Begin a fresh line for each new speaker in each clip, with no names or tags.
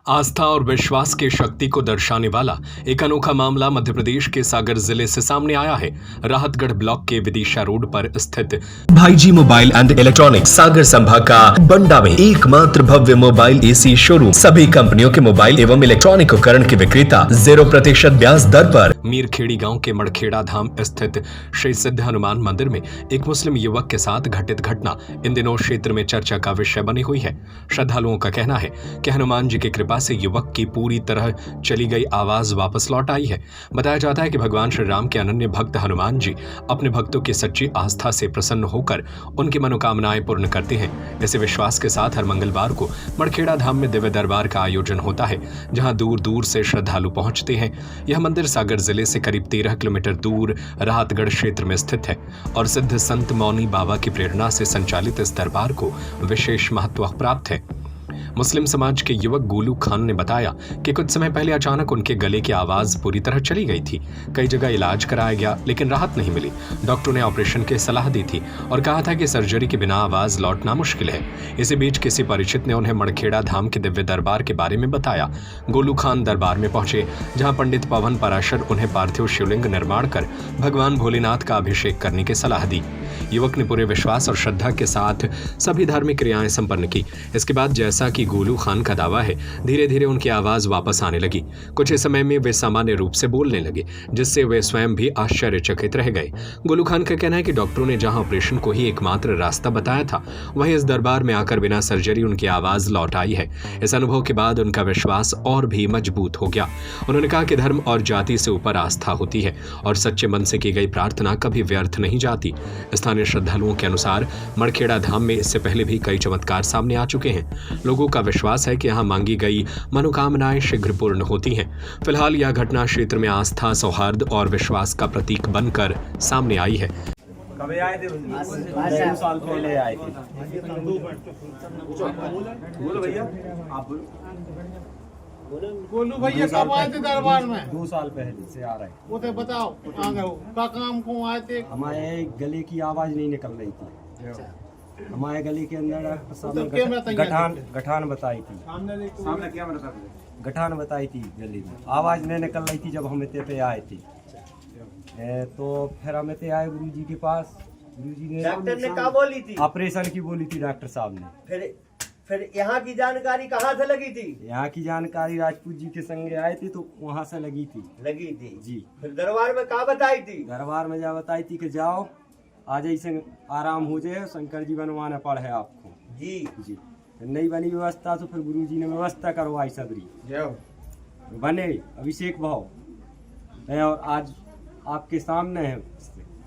आस्था और विश्वास की शक्ति को दर्शाने वाला एक अनोखा मामला मध्य प्रदेश के सागर जिले से सामने आया है। राहतगढ़ ब्लॉक के विदिशा रोड पर स्थित भाईजी मोबाइल एंड इलेक्ट्रॉनिक्स सागर संभाग का बंडा में एकमात्र भव्य मोबाइल एसी शोरूम। सभी कंपनियों के मोबाइल एवं इलेक्ट्रॉनिक उपकरण के विक्रेता 0% ब्याज दर पर। मीरखेड़ी गांव के मड़खेड़ा धाम स्थित श्री सिद्ध हनुमान मंदिर में एक मुस्लिम युवक के साथ घटित घटना इन दिनों क्षेत्र में चर्चा का विषय बनी हुई है। श्रद्धालुओं का कहना है कि हनुमान जी की कृपा से युवक की पूरी तरह चली गई आवाज वापस लौट आई है। बताया जाता है कि भगवान श्री राम के अनन्य भक्त हनुमान जी अपने भक्तों की सच्ची आस्था से प्रसन्न होकर उनकी मनोकामनाएं पूर्ण करते हैं। इसी विश्वास के साथ हर मंगलवार को मड़खेड़ा धाम में दिव्य दरबार का आयोजन होता है, जहां दूर दूर से श्रद्धालु पहुंचते हैं। यह मंदिर सागर जिले से करीब 13 किलोमीटर दूर राहतगढ़ क्षेत्र में स्थित है और सिद्ध संत मौनी बाबा की प्रेरणा से संचालित इस दरबार को विशेष महत्व प्राप्त है। मुस्लिम समाज के युवक गोलू खान ने बताया कि कुछ समय पहले अचानक उनके गले की आवाज पूरी तरह चली गई थी। कई जगह इलाज कराया गया लेकिन राहत नहीं मिली। डॉक्टरों ने ऑपरेशन की सलाह दी थी और कहा था कि सर्जरी के बिना आवाज लौटना मुश्किल है। इसी बीच किसी परिचित ने उन्हें मड़खेड़ा धाम के दिव्य दरबार के बारे में बताया। गोलू खान दरबार में पहुंचे, जहां पंडित पवन पराशर उन्हें पार्थिव शिवलिंग निर्माण कर भगवान भोलेनाथ का अभिषेक करने की सलाह दी। युवक ने पूरे विश्वास और श्रद्धा के साथ सभी धार्मिक क्रियाएं संपन्न की। इसके बाद जैसा कि गोलू खान का दावा है, धीरे धीरे उनकी आवाज वापस आने लगी। कुछ ही समय में वे सामान्य रूप से बोलने लगे, जिससे वे स्वयं भी आश्चर्यचकित रह गए। गोलू खान का कहना है कि डॉक्टरों ने जहां ऑपरेशन को ही एकमात्र रास्ता बताया था, वहीं इस दरबार में आकर बिना सर्जरी उनकी आवाज लौट आई है। इस अनुभव के बाद उनका विश्वास और भी मजबूत हो गया। उन्होंने कहा कि धर्म और जाति से ऊपर आस्था होती है और सच्चे मन से की गई प्रार्थना कभी व्यर्थ नहीं जाती। स्थानीय श्रद्धालुओं के अनुसार मड़खेड़ा धाम में इससे पहले भी कई चमत्कार सामने आ चुके हैं। लोगों का विश्वास है कि यहाँ मांगी गई मनोकामनाएं शीघ्र पूर्ण होती हैं। फिलहाल यह घटना क्षेत्र में आस्था, सौहार्द और विश्वास का प्रतीक बनकर सामने आई है।
कभी आए थे? 2 साल पहले आए थे। बोलो भैया, आप बोलो।
गोलू भैया कब आए थे दरबार में?
2 साल पहले से आ रहे हैं।
वो तो बताओ कहाँ गए हो, क्या काम को आए थे?
हमारे गले की आवाज नहीं निकल रही थी। हमारे गले के अंदर गठान बताई थी। सामने क्या गठान बताई थी गले में, आवाज नहीं निकल रही थी जब हम इतने पे आए थे। तो फिर हम इतने आए गुरु जी के पास। गुरु जी ने
डॉक्टर ने क्या बोली थी?
ऑपरेशन की बोली थी डॉक्टर साहब ने।
फिर यहाँ की जानकारी कहाँ से लगी थी?
यहाँ की जानकारी राजपूत जी के संगे आए थे तो वहाँ से लगी थी
जी। फिर दरबार में क्या बताई थी?
दरबार में जा बताई थी कि जाओ आज ऐसे आराम हो जाए, शंकर जी बनवाना पड़े आपको। जी नहीं बनी व्यवस्था तो फिर गुरु जी ने व्यवस्था करवाई सबरी बने अभिषेक भाव और आज आपके सामने है।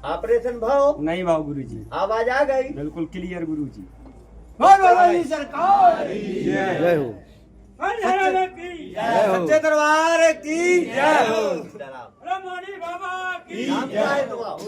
ऑपरेशन भाव
नहीं भाव गुरु जी,
आवाज आ गई
बिल्कुल क्लियर गुरु जी।
सरकार जय हो, सच्चे दरबार की जय हो, रमणी बाबा की जय हो।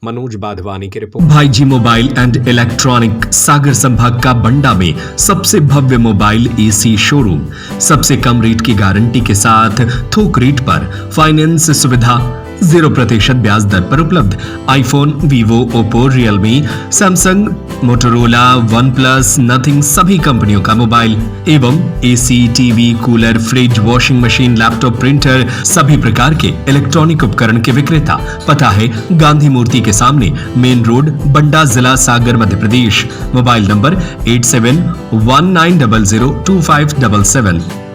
मनोज बाधवानी की रिपोर्ट। भाईजी मोबाइल एंड इलेक्ट्रॉनिक सागर संभाग का बंडा में सबसे भव्य मोबाइल एसी शोरूम। सबसे कम रेट की गारंटी के साथ थोक रेट पर फाइनेंस सुविधा, 0% ब्याज दर पर उपलब्ध। IPhone, Vivo, Oppo, Realme, Samsung, Motorola, one plus, nothing सभी कंपनियों का मोबाइल एवं AC, TV, cooler, fridge, washing machine, laptop, printer सभी प्रकार के इलेक्ट्रॉनिक उपकरण के विक्रेता। पता है गांधी मूर्ति के सामने, मेन रोड, बंडा, जिला सागर, मध्य प्रदेश। Mobile number 8719002577।